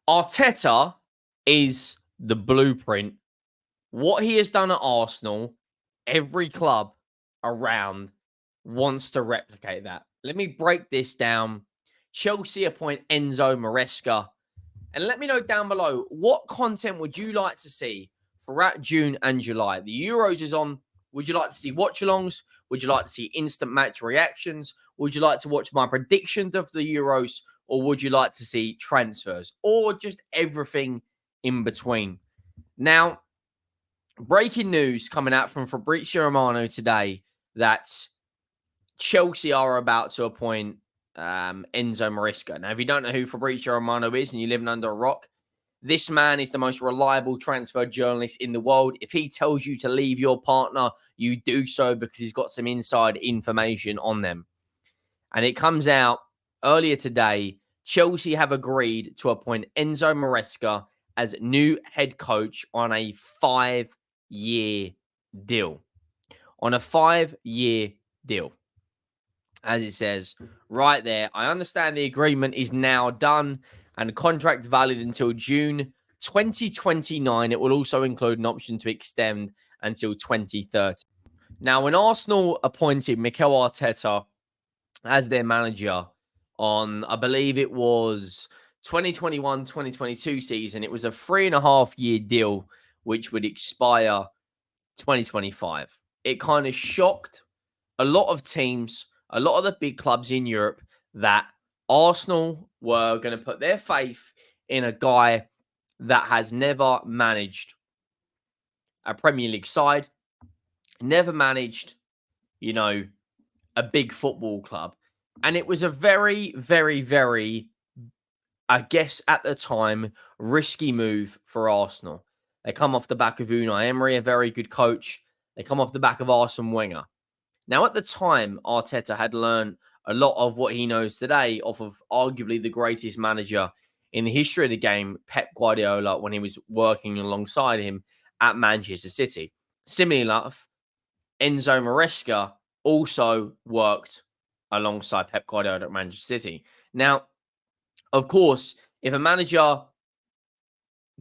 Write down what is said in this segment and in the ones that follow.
Arteta is the blueprint. What he has done at Arsenal, every club around wants to replicate that. Let me break this down. Chelsea appoint Enzo Maresca. And let me know down below, what content would you like to see throughout June and July? The Euros is on. Would you like to see watch-alongs? Would you like to see instant match reactions? Would you like to watch my predictions of the Euros? Or would you like to see transfers? Or just everything in between? Now, breaking news coming out from Fabrizio Romano today that Chelsea are about to appoint Enzo Maresca. Now, if you don't know who Fabrizio Romano is and you're living under a rock, this man is the most reliable transfer journalist in the world. If he tells you to leave your partner, you do so because he's got some inside information on them. And it comes out earlier today, Chelsea have agreed to appoint Enzo Maresca as new head coach on a 5-year deal. On a 5-year deal. As it says right there, I understand the agreement is now done and the contract valid until June 2029. It will also include an option to extend until 2030. Now, when Arsenal appointed Mikel Arteta as their manager on, I believe it was 2021-2022 season, it was a 3.5-year deal, which would expire 2025. It kind of shocked a lot of teams, a lot of the big clubs in Europe, that Arsenal were going to put their faith in a guy that has never managed a Premier League side, never managed, a big football club. And it was a very, very, very, I guess at the time, risky move for Arsenal. They come off the back of Unai Emery, a very good coach. They come off the back of Arsene Wenger. Now, at the time, Arteta had learned a lot of what he knows today off of arguably the greatest manager in the history of the game, Pep Guardiola, when he was working alongside him at Manchester City. Similarly enough, Enzo Maresca also worked alongside Pep Guardiola at Manchester City. Now, of course, if a manager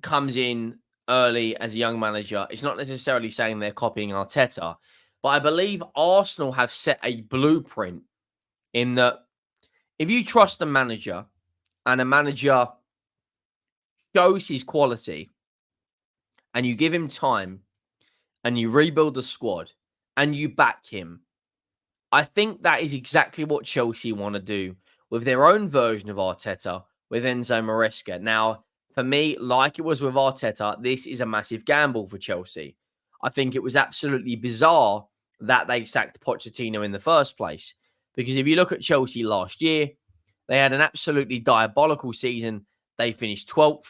comes in early as a young manager, it's not necessarily saying they're copying Arteta, but I believe Arsenal have set a blueprint in that if you trust a manager and a manager shows his quality and you give him time and you rebuild the squad and you back him, I think that is exactly what Chelsea want to do with their own version of Arteta with Enzo Maresca. Now, for me, like it was with Arteta, this is a massive gamble for Chelsea. I think it was absolutely bizarre that they sacked Pochettino in the first place. Because if you look at Chelsea last year, they had an absolutely diabolical season. They finished 12th.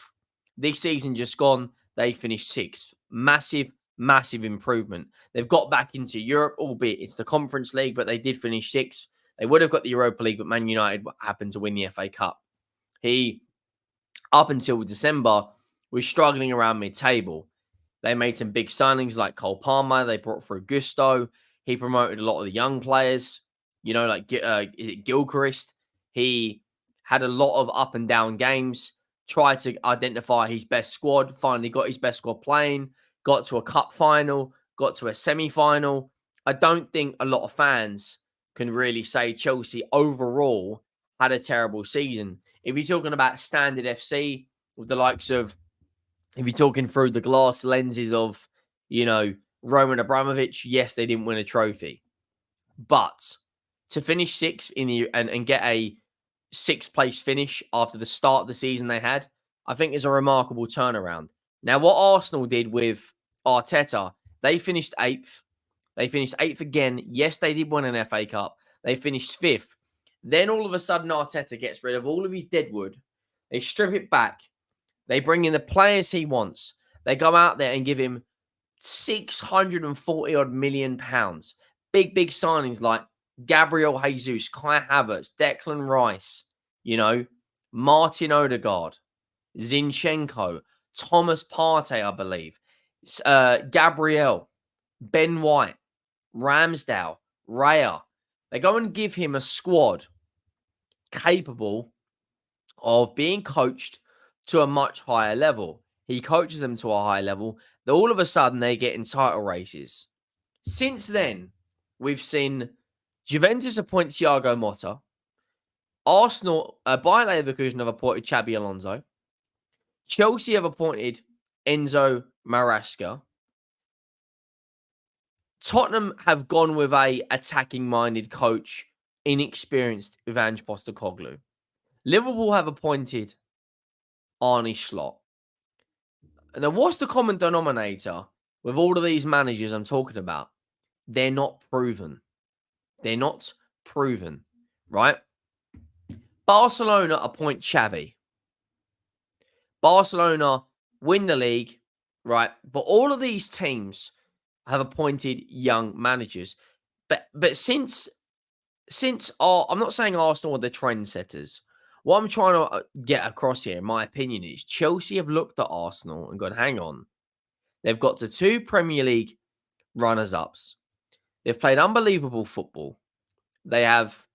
This season just gone, they finished 6th. Massive, massive improvement. They've got back into Europe, albeit it's the Conference League, but they did finish 6th. They would have got the Europa League, but Man United happened to win the FA Cup. He, up until December, was struggling around mid-table. They made some big signings like Cole Palmer. They brought through Gusto. He promoted a lot of the young players. Like is it Gilchrist? He had a lot of up and down games. Tried to identify his best squad. Finally got his best squad playing. Got to a cup final. Got to a semi-final. I don't think a lot of fans can really say Chelsea overall had a terrible season. If you're talking about Standard FC with the likes of, if you're talking through the glass lenses of, Roman Abramovich, yes, they didn't win a trophy. But to finish 6th and get a 6th place finish after the start of the season they had, I think is a remarkable turnaround. Now, what Arsenal did with Arteta, they finished 8th. They finished 8th again. Yes, they did win an FA Cup. They finished 5th. Then all of a sudden, Arteta gets rid of all of his deadwood. They strip it back. They bring in the players he wants. They go out there and give him 640 odd million pounds. Big signings like Gabriel Jesus, Kai Havertz, Declan Rice, Martin Odegaard, Zinchenko, Thomas Partey, I believe, Gabriel, Ben White, Ramsdale, Raya. They go and give him a squad capable of being coached to a much higher level. He coaches them to a high level. Then all of a sudden, they get in title races. Since then, we've seen Juventus appoint Thiago Motta. Arsenal, Bayer Leverkusen have appointed Xabi Alonso. Chelsea have appointed Enzo Maresca. Tottenham have gone with a attacking-minded coach, inexperienced Ivan Postecoglou. Liverpool have appointed Arne Slot. And then what's the common denominator with all of these managers I'm talking about? They're not proven. They're not proven, right? Barcelona appoint Xavi. Barcelona win the league, right? But all of these teams have appointed young managers. But since I'm not saying Arsenal are the trendsetters. What I'm trying to get across here, in my opinion, is Chelsea have looked at Arsenal and gone, hang on. They've got to 2 Premier League runners-ups. They've played unbelievable football. They have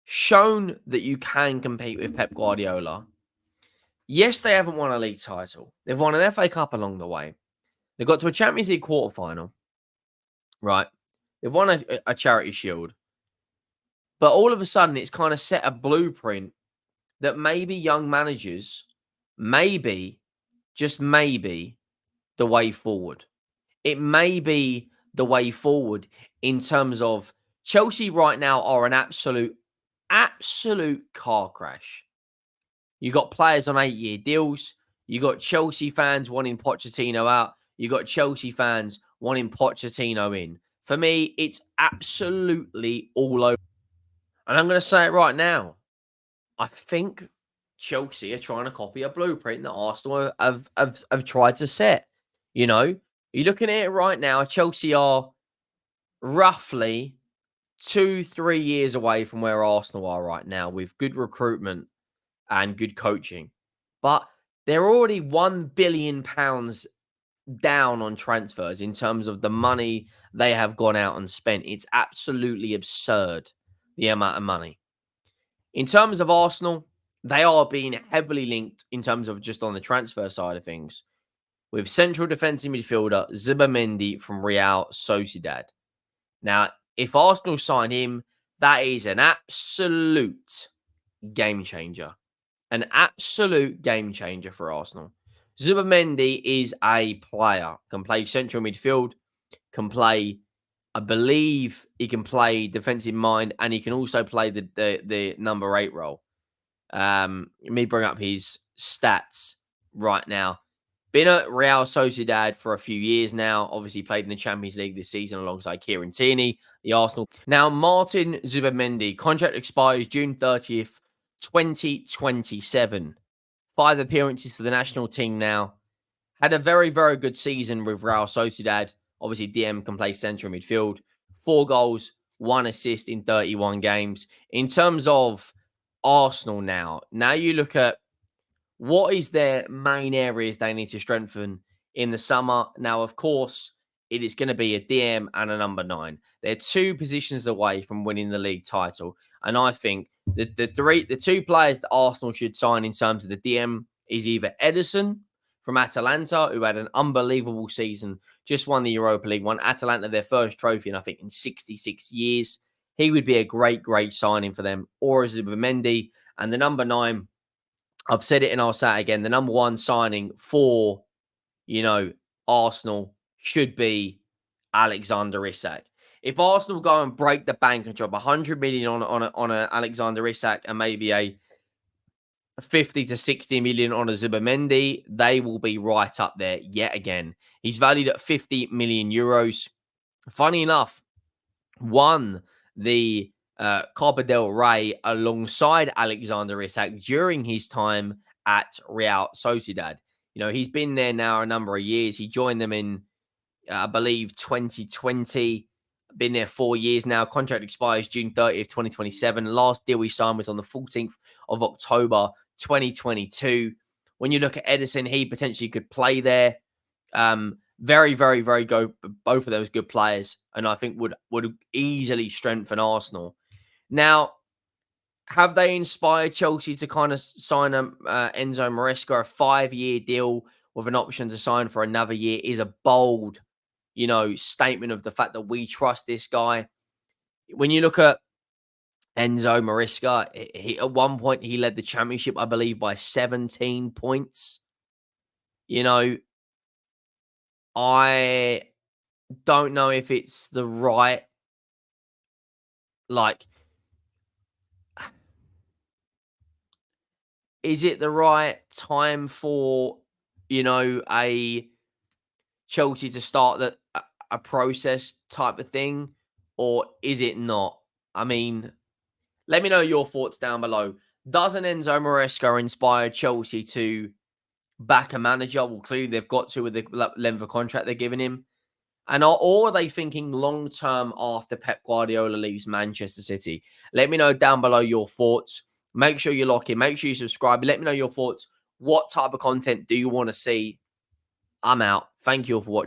shown that you can compete with Pep Guardiola. Yes, they haven't won a league title. They've won an FA Cup along the way. They got to a Champions League quarterfinal, right? They've won a Charity Shield. But all of a sudden, it's kind of set a blueprint that maybe young managers, maybe, just maybe, the way forward. It may be the way forward in terms of Chelsea right now are an absolute car crash. You got players on 8-year deals. You got Chelsea fans wanting Pochettino out. You got Chelsea fans wanting Pochettino in. For me, it's absolutely all over. And I'm going to say it right now. I think Chelsea are trying to copy a blueprint that Arsenal have tried to set. You know, you're looking at it right now. Chelsea are roughly 2-3 years away from where Arsenal are right now with good recruitment and good coaching. But they're already £1 billion down on transfers in terms of the money they have gone out and spent. It's absolutely absurd, the amount of money. In terms of Arsenal, they are being heavily linked in terms of just on the transfer side of things with central defensive midfielder Zubimendi from Real Sociedad. Now, if Arsenal sign him, that is an absolute game changer. An absolute game changer for Arsenal. Zubimendi is a player, can play central midfield, can play, I believe he can play defensive mind, and he can also play the number 8 role. Let me bring up his stats right now. Been at Real Sociedad for a few years now. Obviously played in the Champions League this season alongside Kieran Tierney, the Arsenal. Now, Martin Zubimendi, contract expires June 30th, 2027. 5 appearances for the national team now. Had a very, very good season with Real Sociedad. Obviously, DM can play central midfield. 4 goals, 1 assist in 31 games. In terms of Arsenal now you look at what is their main areas they need to strengthen in the summer. Now, of course, it is going to be a DM and a number 9. They're 2 positions away from winning the league title. And I think the 2 players that Arsenal should sign in terms of the DM is either Ederson from Atalanta, who had an unbelievable season, just won the Europa League, won Atalanta their first trophy in, I think, in 66 years. He would be a great, great signing for them. Or Zubimendi. And the number 9, I've said it and I'll say it again, the number 1 signing for, Arsenal should be Alexander Isak. If Arsenal go and break the bank and drop 100 million on a Alexander Isak and maybe a 50 to 60 million on a Zubimendi, they will be right up there yet again. He's valued at 50 million euros. Funny enough, won the Copa del Rey alongside Alexander Isak during his time at Real Sociedad. He's been there now a number of years. He joined them in, I believe, 2020. Been there 4 years now. Contract expires June 30th, 2027. Last deal we signed was on the 14th of October, 2022. When you look at Ederson, he potentially could play there. Very, very, very good. Both of those good players, and I think would easily strengthen Arsenal. Now, Have they inspired Chelsea to kind of sign Enzo Maresca? A 5-year deal with an option to sign for another year is a bold, statement of the fact that we trust this guy. When you look at Enzo Maresca, at one point he led the championship, I believe, by 17 points. You know, I don't know if it's the right, like, is it the right time for, a Chelsea to start a process type of thing, or is it not? I mean, let me know your thoughts down below. Doesn't Enzo Maresca inspire Chelsea to back a manager? Well, clearly they've got to with the length of contract they're giving him. And or are they thinking long term after Pep Guardiola leaves Manchester City? Let me know down below your thoughts. Make sure you lock in. Make sure you subscribe. Let me know your thoughts. What type of content do you want to see? I'm out. Thank you all for watching.